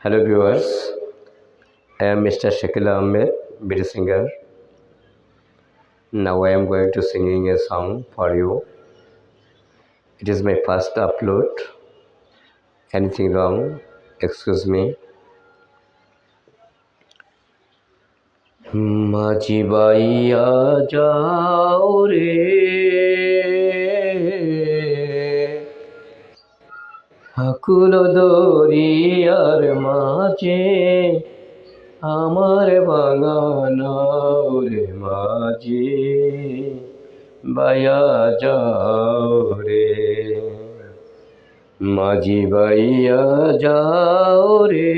Hello viewers, I am Mr. Shakil Ahmed, beauty singer. Now I am going to singing a song for you. It is my first upload. Anything wrong? Excuse me. মাঝি বাইয়া যাও রে আকুল দরিয়ার মাঝে আমার বাগানাও রে মাঝি বাইয়া যাও রে মাঝি বাইয়া যাও রে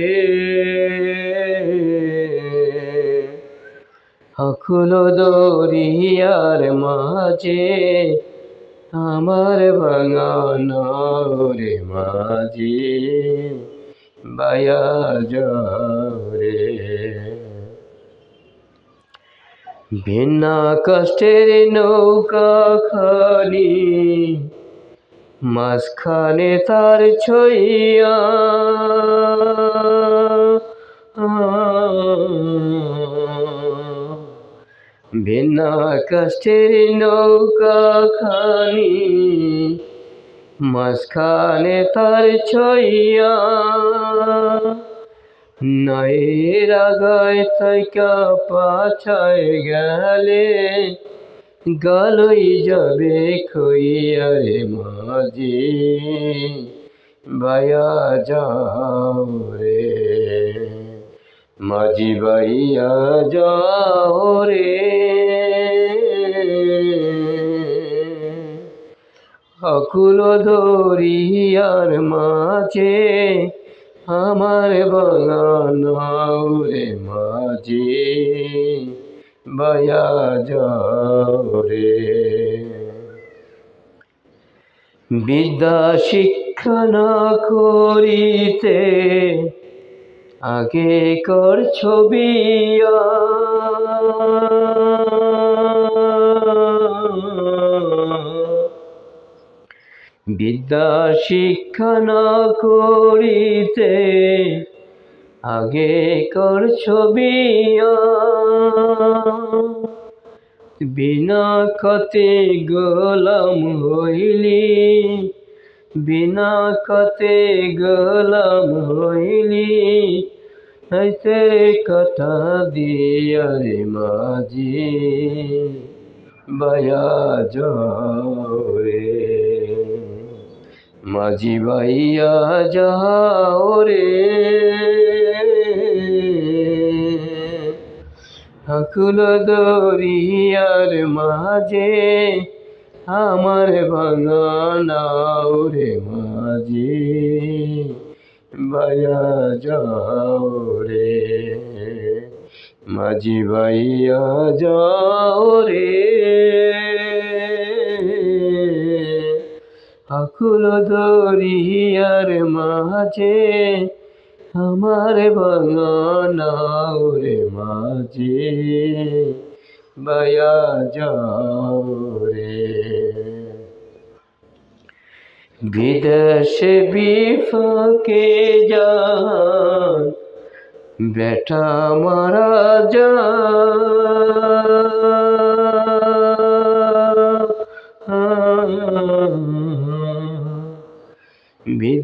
আকুল দরিয়ার মাঝে আমার বাগানাও রে মাঝি বাইয়া যাও রে বিনা কষ্টের নৌকা খালি মাঝখানে তার ছইয়া বিনা কষ্টের নৌকা খানি মাঝখানে তার ছইয়া নয়ের আগায় থাইকা পাছায় গেলে গালই যাবে খইয়া রে মাঝি বাইয়া যাও রে মাঝি বাইয়া যাও রে আকুল দরিয়ার মাঝে আমার বাগানাও রে মাঝি বাইয়া যাও রে বিদ্যা শিক্ষা না করিতে আগে করছ বিয়া বিদ্যা শিক্ষা না করিতে আগে করছ বিয়া বিনা কতে গোলাম হইলি বিনা কতে গোলাম হইলি হইতে কথা দিয়া রে মাঝি বাইয়া যাও রে মাঝি বাইয়া যাও রে আকুল দরিয়ার মাঝে আমার বাগানাও রে মাঝি বাইয়া যাও রে মাঝি বাইয়া যাও রে আকুল দরিয়ার মাঝে আমার বাগানাও রে মাঝি বাইয়া যাও রে বিদেশে বিফাকে যান বেটা মারা যা